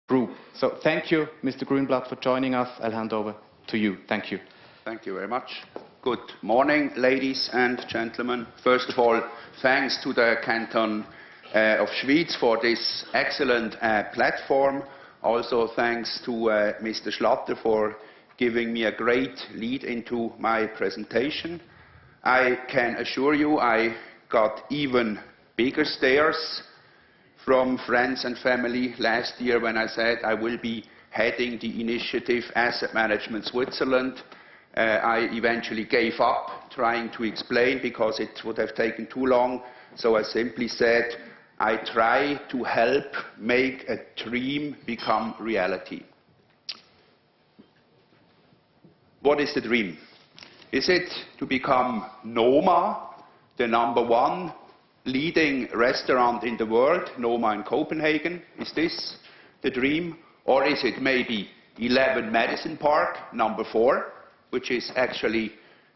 group. So thank you, Mr. Grünblatt, for joining us. I'll hand over to you. Thank you. Thank you very much. Good morning, ladies and gentlemen. First of all, thanks to the Canton of Schwyz for this excellent platform. Also thanks to Mr. Schlatter for giving me a great lead into my presentation. I can assure you I got even bigger stares from friends and family last year when I said I will be heading the initiative Asset Management Switzerland. I eventually gave up trying to explain because it would have taken too long, so I simply said I try to help make a dream become reality. What is the dream? Is it to become Noma, the #1 leading restaurant in the world, Noma in Copenhagen? Is this the dream? Or is it maybe 11 Madison Park, #4, which is actually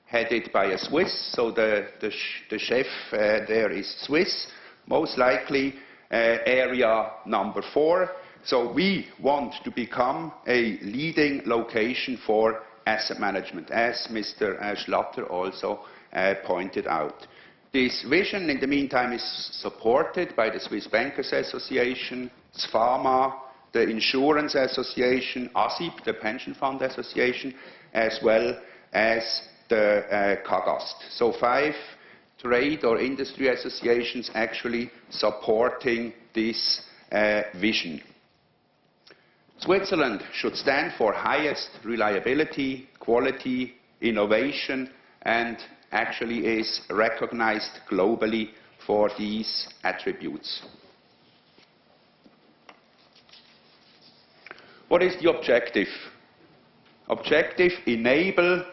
headed by a Swiss, so the chef there is Swiss, most likely area #4. So we want to become a leading location for asset management, as Mr. Schlatter also pointed out. This vision, in the meantime, is supported by the Swiss Bankers Association, SFAMA, the Insurance Association, ASIP, the Pension Fund Association, as well as the CAGAST. So 5 trade or industry associations actually supporting this vision. Switzerland should stand for highest reliability, quality, innovation, and actually is recognized globally for these attributes. What is the objective? Objective, enable,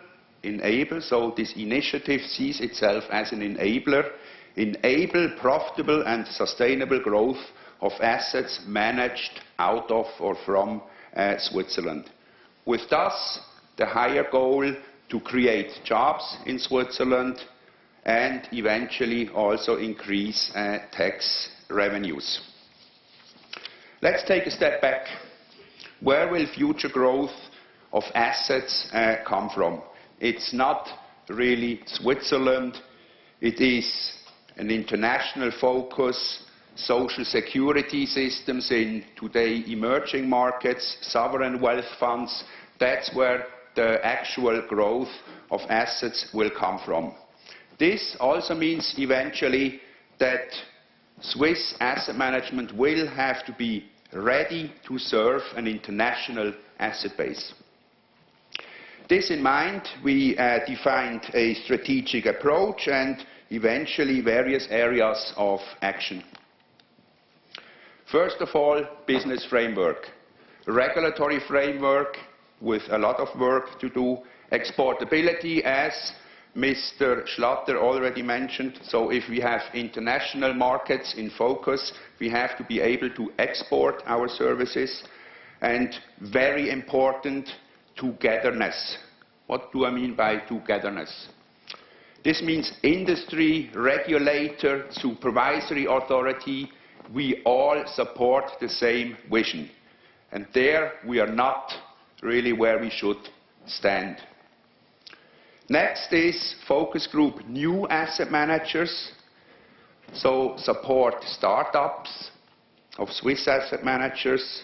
so this initiative sees itself as an enabler, enable profitable and sustainable growth of assets managed out of or from Switzerland. With thus the higher goal to create jobs in Switzerland and eventually also increase tax revenues. Let's take a step back. Where will future growth of assets come from? It's not really Switzerland. It is an international focus, social security systems in today emerging markets, sovereign wealth funds. That's where the actual growth of assets will come from. This also means eventually that Swiss asset management will have to be ready to serve an international asset base. This in mind, we defined a strategic approach and eventually various areas of action. First of all, business framework. Regulatory framework with a lot of work to do. Exportability, as Mr. Schlatter already mentioned. So if we have international markets in focus, we have to be able to export our services. And very important, togetherness. What do I mean by togetherness? This means industry, regulator, supervisory authority, we all support the same vision. And there we are not really where we should stand. Next is focus group new asset managers. So support startups of Swiss asset managers,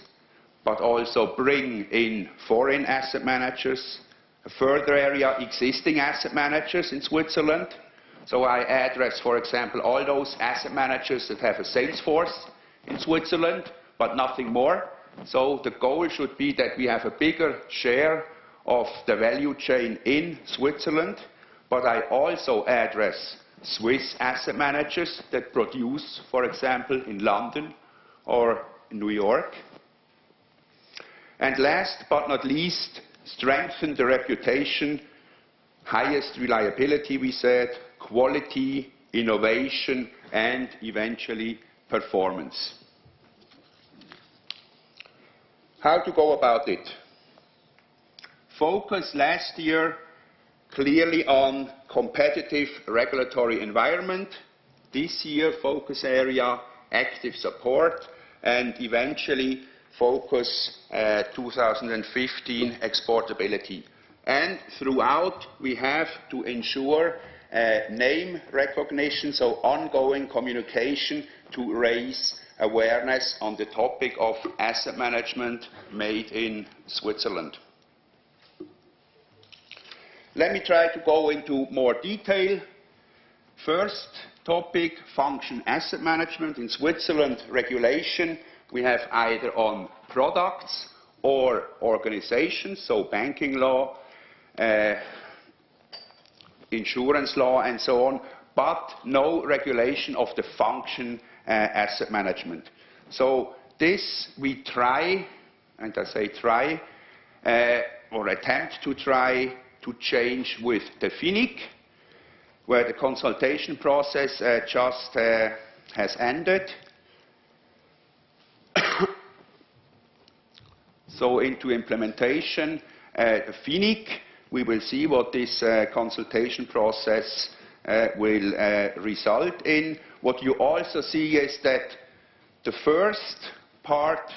but also bring in foreign asset managers. A further area, existing asset managers in Switzerland. So I address, for example, all those asset managers that have a sales force in Switzerland, but nothing more. So the goal should be that we have a bigger share of the value chain in Switzerland, but I also address Swiss asset managers that produce, for example, in London or New York. And last but not least, strengthen the reputation, highest reliability, we said, quality, innovation, and eventually performance. How to go about it? Focus last year clearly on competitive regulatory environment. This year, focus area, active support, and eventually focus 2015 exportability. And throughout, we have to ensure name recognition, so ongoing communication to raise awareness on the topic of asset management made in Switzerland. Let me try to go into more detail. First topic, function asset management. In Switzerland, regulation we have either on products or organizations, so banking law, insurance law and so on, but no regulation of the function asset management. So this we try, and I say try, or attempt to try to change with the FINIC, where the consultation process just has ended. So into implementation, FINIC, we will see what this consultation process will result in. What you also see is that the first part,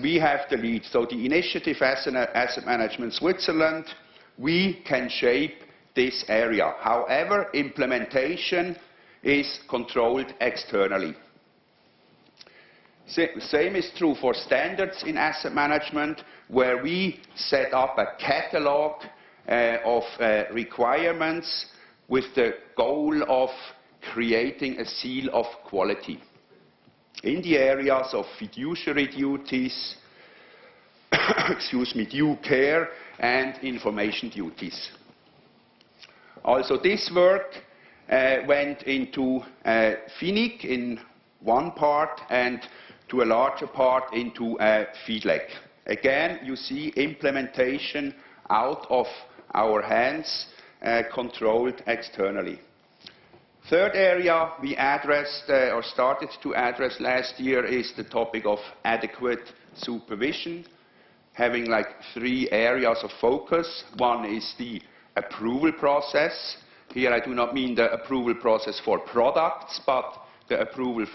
we have the lead. So the initiative Asset Management Switzerland, we can shape this area. However, implementation is controlled externally. Same is true for standards in asset management, where we set up a catalog of requirements with the goal of creating a seal of quality in the areas of fiduciary duties, due care and information duties. Also, this work went into FINIC in one part and to a larger part into FIDLEC. Again, you see implementation out of our hands, controlled externally. Third area we addressed or started to address last year is the topic of adequate supervision, having like 3 areas of focus. One is the approval process. Here I do not mean the approval process for products, but the approval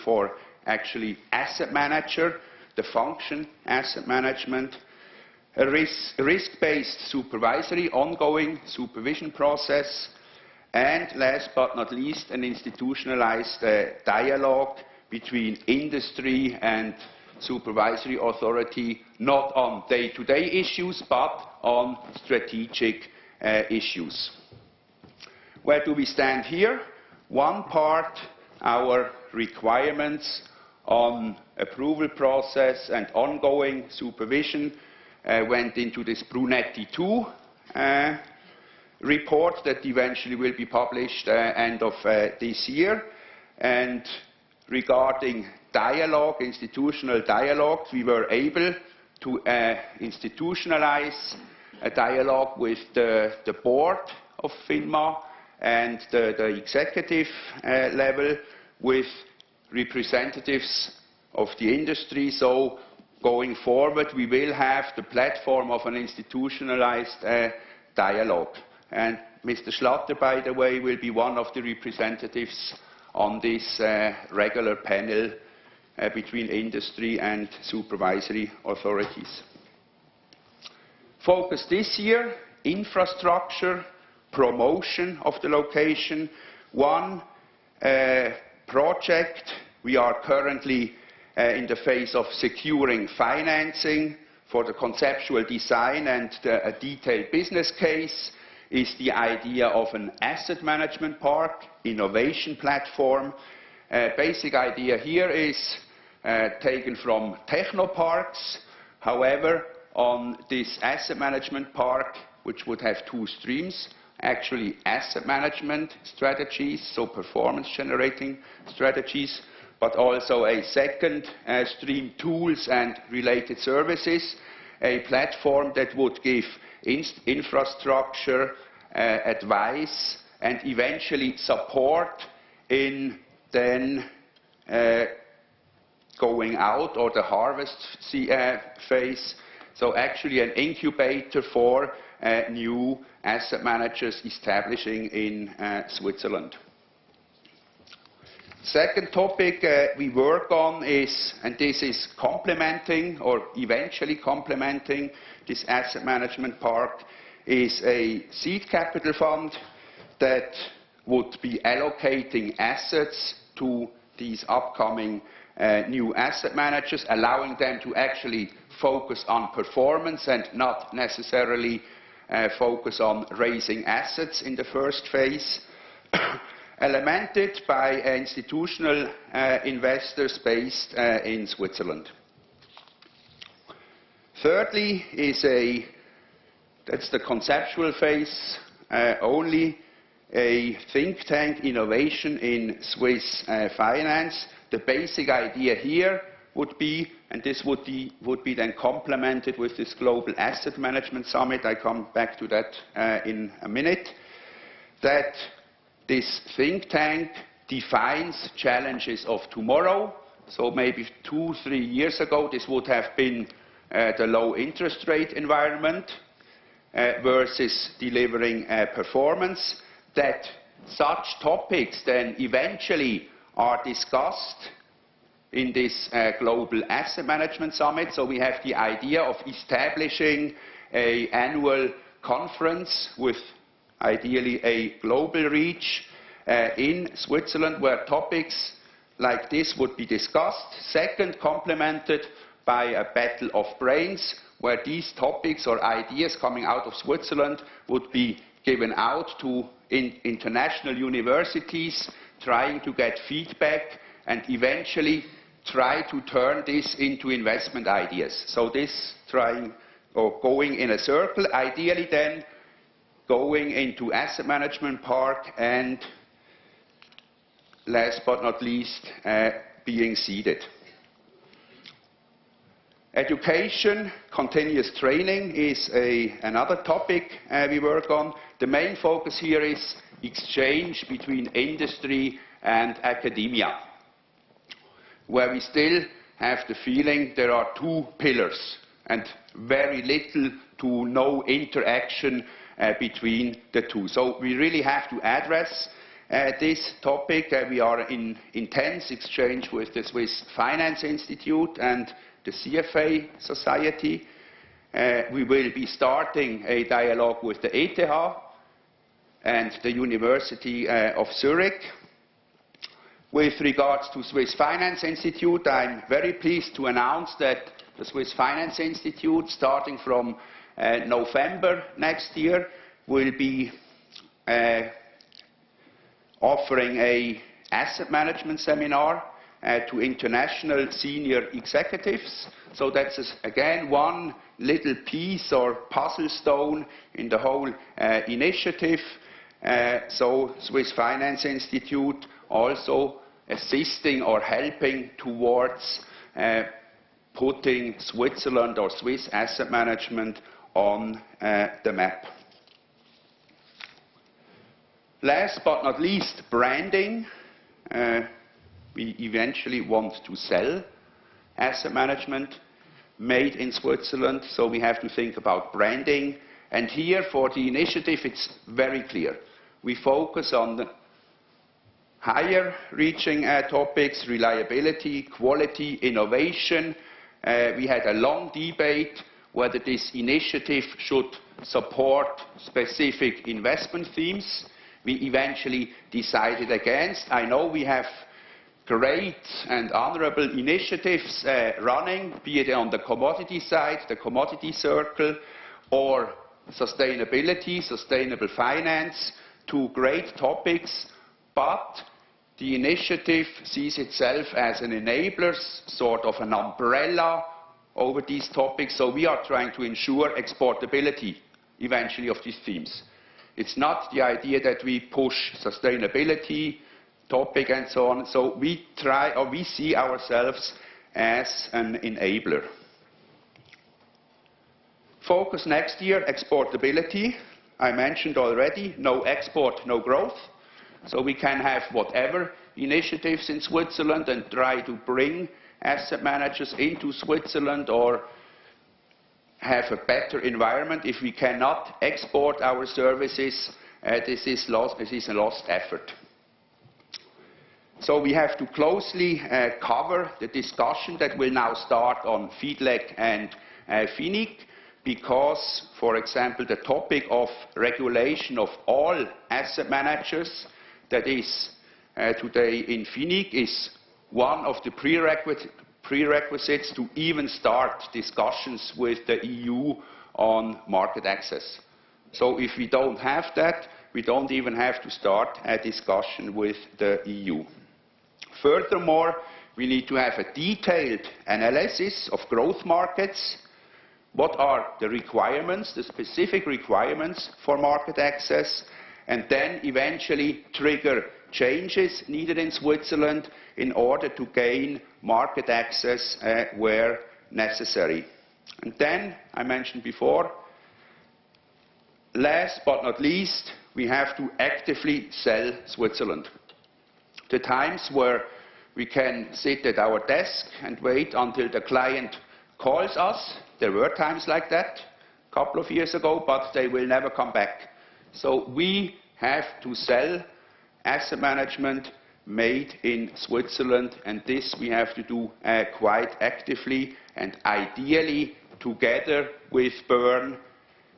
for actually asset manager, the function asset management, a risk-based supervisory ongoing supervision process, and last but not least, an institutionalized dialogue between industry and supervisory authority, not on day-to-day issues, but on strategic issues. Where do we stand here? One part, our requirements on approval process and ongoing supervision went into this Brunetti 2 report that eventually will be published end of this year. And regarding dialogue, institutional dialogue, we were able to institutionalize a dialogue with the board of FINMA and the executive level with representatives of the industry. So going forward, we will have the platform of an institutionalized dialogue. And Mr. Schlatter, by the way, will be one of the representatives on this regular panel between industry and supervisory authorities. Focus this year, infrastructure, promotion of the location. One project, we are currently in the phase of securing financing for the conceptual design and a detailed business case, is the idea of an asset management park, innovation platform. Basic idea here is taken from technoparks. However, on this asset management park, which would have 2 streams, actually asset management strategies, so performance generating strategies, but also a second stream, tools and related services, a platform that would give infrastructure, advice, and eventually support in then going out or the harvest phase. So actually an incubator for new asset managers establishing in Switzerland. Second topic we work on is, and this is complementing or eventually complementing this asset management part, is a seed capital fund that would be allocating assets to these upcoming new asset managers, allowing them to actually focus on performance and not necessarily focus on raising assets in the first phase. Elemented by institutional investors based in Switzerland. Thirdly is that's the conceptual phase, only a think tank innovation in Swiss finance. The basic idea here would be, and this would be then complemented with this Global Asset Management Summit, I come back to that in a minute, that this think tank defines challenges of tomorrow. So maybe 2-3 years ago, this would have been the low interest rate environment versus delivering performance. That such topics then eventually are discussed in this Global Asset Management Summit. So we have the idea of establishing an annual conference with ideally a global reach in Switzerland where topics like this would be discussed. Second, complemented by a battle of brains where these topics or ideas coming out of Switzerland would be given out to international universities, trying to get feedback and eventually try to turn this into investment ideas. So this trying or going in a circle, ideally then going into asset management part and last but not least being seeded. Education, continuous training is another topic we work on. The main focus here is exchange between industry and academia, where we still have the feeling there are two pillars and very little to no interaction between the two. So we really have to address this topic. We are in intense exchange with the Swiss Finance Institute and the CFA Society. We will be starting a dialogue with the ETH and the University of Zurich. With regards to Swiss Finance Institute, I'm very pleased to announce that the Swiss Finance Institute, starting from November next year, will be offering an asset management seminar to international senior executives. So that's, again, one little piece or puzzle stone in the whole initiative. So Swiss Finance Institute also assisting or helping towards putting Switzerland or Swiss asset management on the map. Last but not least, branding. We eventually want to sell asset management made in Switzerland, so we have to think about branding. And here for the initiative, it's very clear. We focus on the higher reaching topics, reliability, quality, innovation. We had a long debate whether this initiative should support specific investment themes. We eventually decided against. I know we have great and honorable initiatives running, be it on the commodity side, the commodity circle, or sustainability, sustainable finance, two great topics, but the initiative sees itself as an enabler, sort of an umbrella over these topics, so we are trying to ensure exportability eventually of these themes. It's not the idea that we push sustainability topic and so on, so we try, or we see ourselves as an enabler. Focus next year, exportability. I mentioned already, no export, no growth. So we can have whatever initiatives in Switzerland and try to bring asset managers into Switzerland or have a better environment. If we cannot export our services, this is a lost effort. So we have to closely cover the discussion that will now start on FIDLEG and FINIC, because, for example, the topic of regulation of all asset managers that is today in FINIC is one of the prerequisites to even start discussions with the EU on market access. So if we don't have that, we don't even have to start a discussion with the EU. Furthermore, we need to have a detailed analysis of growth markets. What are the requirements, the specific requirements for market access, and then eventually trigger changes needed in Switzerland in order to gain market access where necessary. And then, I mentioned before, last but not least, we have to actively sell Switzerland. The times where we can sit at our desk and wait until the client calls us, there were times like that a couple of years ago, but they will never come back. So we have to sell asset management made in Switzerland, and this we have to do quite actively and ideally together with Bern.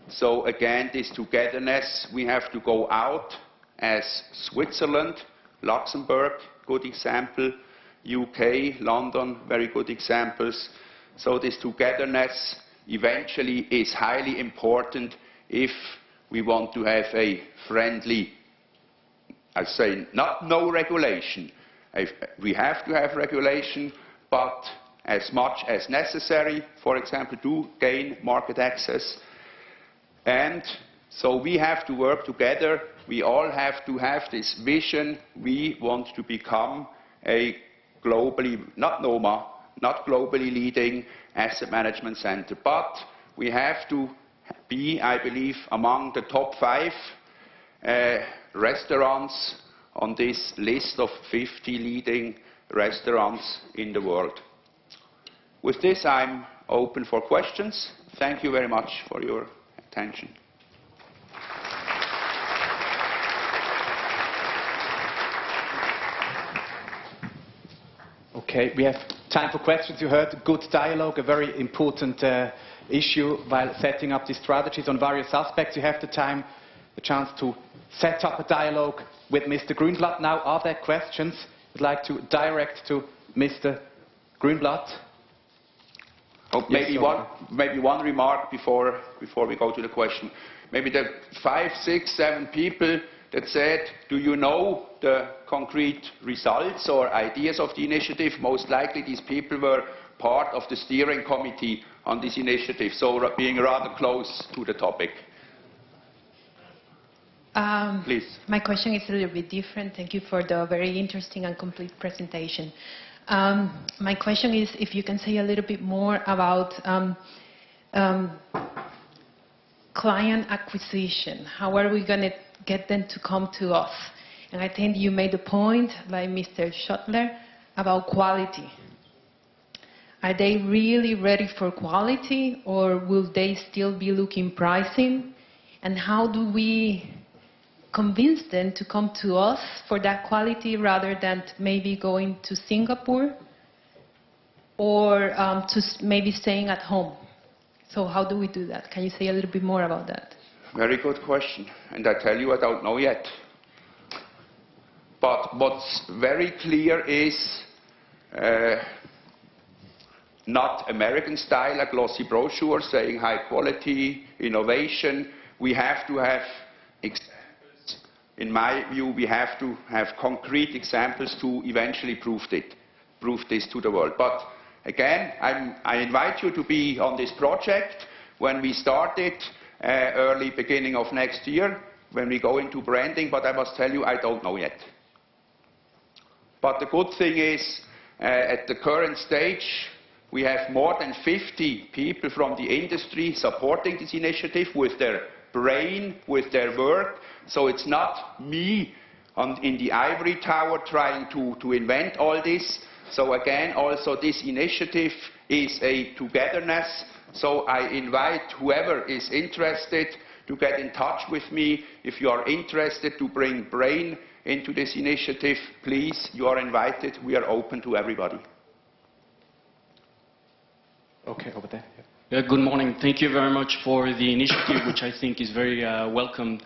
So again, this togetherness, we have to go out as Switzerland, Luxembourg, good example, UK, London, very good examples. So this togetherness eventually is highly important if we want to have a friendly, I say not no regulation. We have to have regulation, but as much as necessary, for example, to gain market access. And so we have to work together. We all have to have this vision. We want to become a globally, not NOMA, not globally leading asset management center. But we have to be, I believe, among the top 5 restaurants on this list of 50 leading restaurants in the world. With this, I'm open for questions. Thank you very much for your attention. Okay, we have time for questions. You heard good dialogue, a very important issue while setting up these strategies on various aspects. You have the chance to set up a dialogue with Mr. Grünblatt. Now, are there questions you'd like to direct to Mr. Grünblatt? Oh, maybe one remark before we go to the question. Maybe the 5, 6, 7 people that said, do you know the concrete results or ideas of the initiative? Most likely these people were part of the steering committee on this initiative, so being rather close to the topic. Please. My question is a little bit different. Thank you for the very interesting and complete presentation. My question is if you can say a little bit more about client acquisition. How are we going to get them to come to us? And I think you made a point, like Mr. Schottler, about quality. Are they really ready for quality, or will they still be looking pricing? And how do we convince them to come to us for that quality rather than maybe going to Singapore or to maybe staying at home? So how do we do that? Can you say a little bit more about that? Very good question. And I tell you, I don't know yet. But what's very clear is not American style, a glossy brochure saying high quality, innovation. We have to have examples. In my view, we have to have concrete examples to eventually prove this to the world. But again, I invite you to be on this project when we start it, early beginning of next year, when we go into branding, but I must tell you, I don't know yet. But the good thing is, at the current stage, we have more than 50 people from the industry supporting this initiative with their brain, with their work. So it's not me in the ivory tower trying to invent all this. So again, also this initiative is a togetherness. So I invite whoever is interested to get in touch with me. If you are interested to bring brain into this initiative, please, you are invited. We are open to everybody. Okay, over there. Good morning. Thank you very much for the initiative, which I think is very welcome.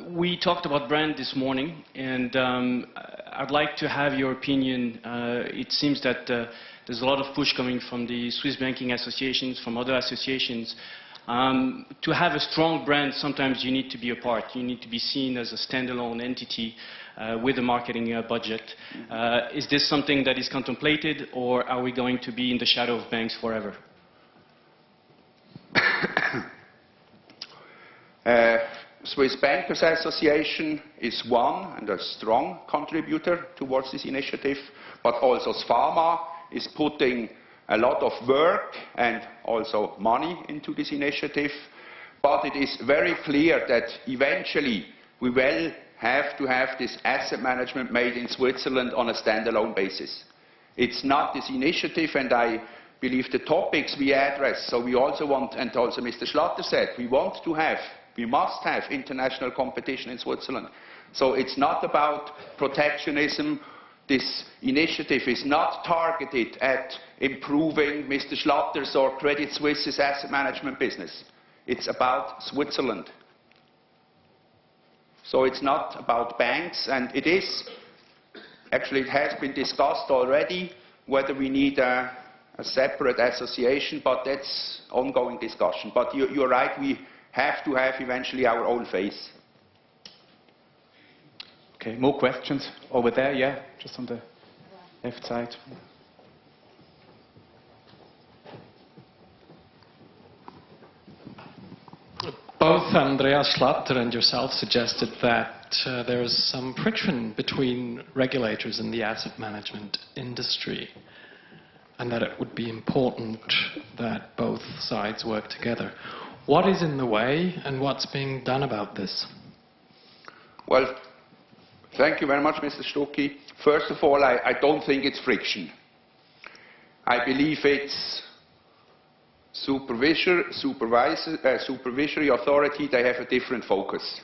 We talked about brand this morning, and I'd like to have your opinion. It seems that there's a lot of push coming from the Swiss banking associations, from other associations. To have a strong brand, sometimes you need to be apart. You need to be seen as a standalone entity with a marketing budget. Is this something that is contemplated, or are we going to be in the shadow of banks forever? Swiss Bankers Association is one and a strong contributor towards this initiative, but also SFAMA is putting a lot of work and also money into this initiative. But it is very clear that eventually we will have to have this asset management made in Switzerland on a standalone basis. It's not this initiative, and I believe the topics we address, so we also want, and also Mr. Schlatter said, we must have international competition in Switzerland. So it's not about protectionism. This initiative is not targeted at improving Mr. Schlatter's or Credit Suisse's asset management business. It's about Switzerland. So it's not about banks, and it is, actually it has been discussed already whether we need a separate association, but that's ongoing discussion. But you're right, we have to have eventually our own face. Okay, more questions over there, yeah, just on the left side. Both Andreas Schlatter and yourself suggested that there is some friction between regulators and the asset management industry, and that it would be important that both sides work together. What is in the way, and what's being done about this? Well, thank you very much, Mr. Stucki. First of all, I don't think it's friction. I believe it's supervisory authority. They have a different focus.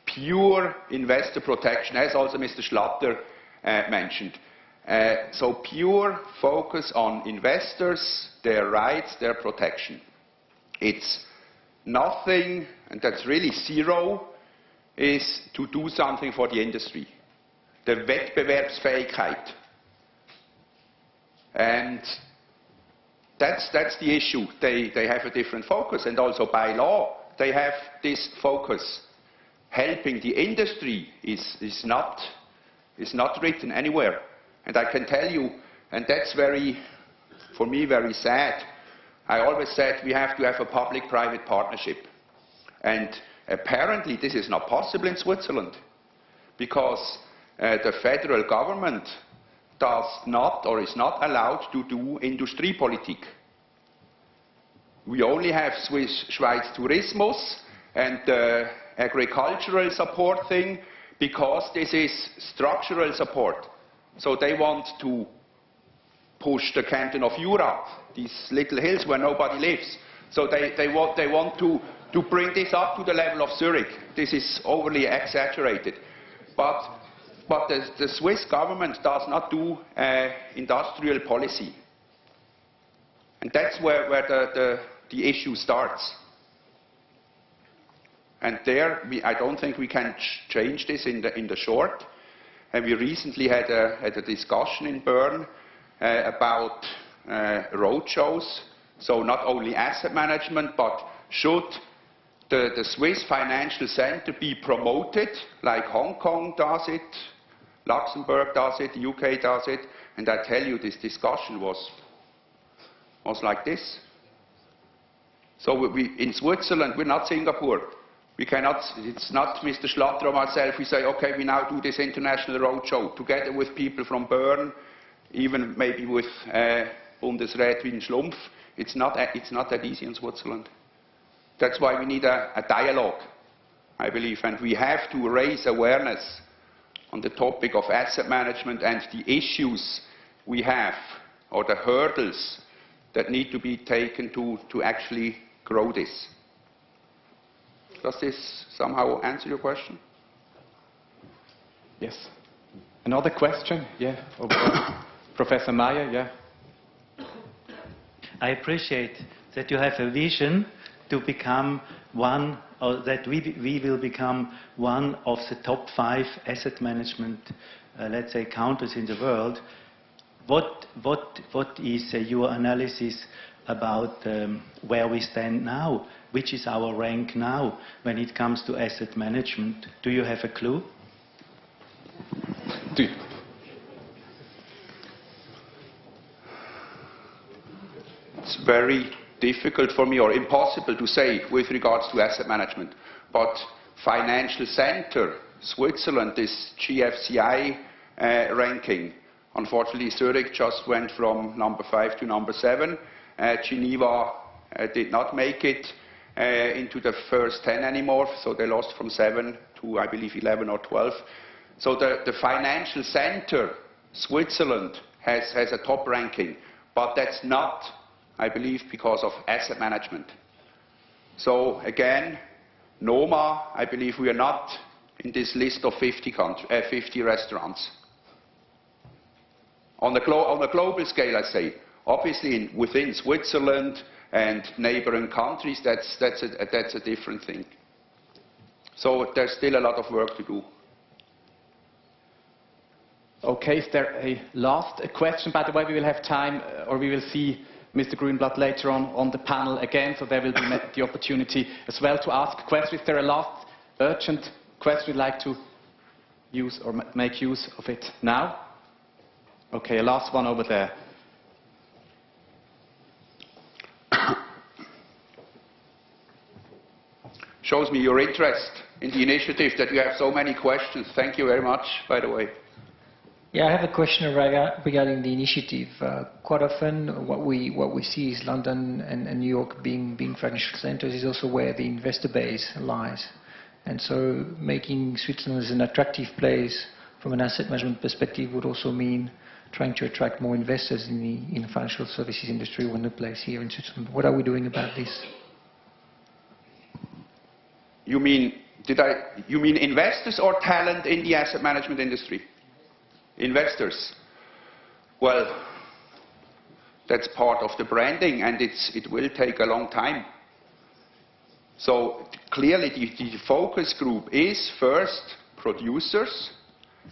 Pure investor protection, as also Mr. Schlatter mentioned. So pure focus on investors, their rights, their protection. It's nothing, and that's really zero, is to do something for the industry. The Wettbewerbsfähigkeit. And that's the issue. They have a different focus, and also by law they have this focus. Helping the industry is not written anywhere. And I can tell you, and that's for me, very sad. I always said we have to have a public-private partnership. And apparently this is not possible in Switzerland, because the federal government does not, or is not allowed to do Industriepolitik. We only have Schweiz Tourismus and the agricultural support thing, because this is structural support. So they want to push the canton of Jura, these little hills where nobody lives. So they want to bring this up to the level of Zurich. This is overly exaggerated. But the Swiss government does not do industrial policy. And that's where the issue starts. And there, I don't think we can change this in the short. And we recently had a discussion in Bern about roadshows. So not only asset management, but should the Swiss financial center be promoted, like Hong Kong does it, Luxembourg does it, the UK does it. And I tell you, this discussion was like this. So in Switzerland, we're not Singapore. We cannot, it's not Mr. Schlatter or myself, we say, okay, we now do this international roadshow, together with people from Bern, even maybe with Bundesrätin Schlumpf. It's not that easy in Switzerland. That's why we need a dialogue, I believe, and we have to raise awareness on the topic of asset management and the issues we have, or the hurdles that need to be taken to actually grow this. Does this somehow answer your question? Yes. Another question? Yeah, over there. Professor Meyer, yeah. I appreciate that you have a vision to become one, or that we will become one of the top 5 asset management, let's say, countries in the world. What is your analysis about where we stand now? Which is our rank now when it comes to asset management? Do you have a clue? It's very difficult for me, or impossible to say with regards to asset management. But financial center, Switzerland, this GFCI ranking, unfortunately Zurich just went from number 5 to number 7. Geneva did not make it into the first 10 anymore, so they lost from 7 to, I believe, 11 or 12. So the financial center, Switzerland, has a top ranking, but that's not, I believe, because of asset management. So again, Noma, I believe we are not in this list of 50 restaurants. On the global scale, I say, obviously within Switzerland and neighboring countries, that's a different thing. So there's still a lot of work to do. Okay, is there a last question? By the way, we will have time, or we will see Mr. Grünblatt later on the panel again, so there will be the opportunity as well to ask questions. Is there a last urgent question you'd like to use or make use of it now? Okay, a last one over there. Shows me your interest in the initiative that you have so many questions. Thank you very much, by the way. Yeah, I have a question regarding the initiative. Quite often what we see is London and New York being financial centers is also where the investor base lies. And so making Switzerland as an attractive place from an asset management perspective would also mean trying to attract more investors in the financial services industry when they place here in Switzerland. What are we doing about this? You mean investors or talent in the asset management industry? Investors. Well, that's part of the branding, and it will take a long time. So clearly the focus group is first producers,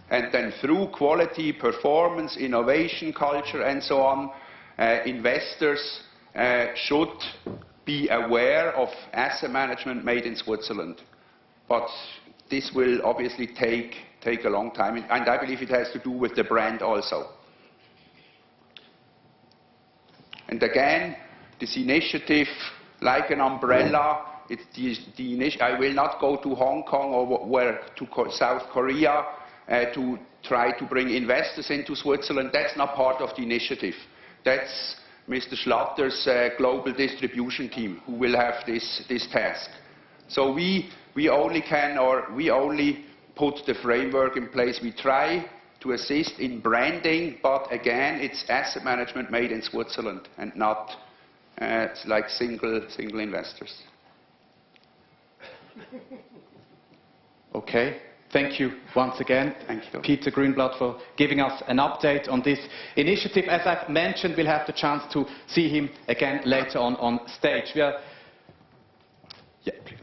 and then through quality, performance, innovation, culture, and so on, investors should be aware of asset management made in Switzerland. But this will obviously take a long time, and I believe it has to do with the brand also. And again, this initiative, like an umbrella, I will not go to Hong Kong or to South Korea to try to bring investors into Switzerland. That's not part of the initiative. That's Mr. Schlatter's global distribution team who will have this task. So we only put the framework in place. We try to assist in branding, but again, it's asset management made in Switzerland and not like single investors. Okay. Thank you once again, Thank you. Peter Grünblatt, for giving us an update on this initiative. As I've mentioned, we'll have the chance to see him again later on stage. Yeah, please.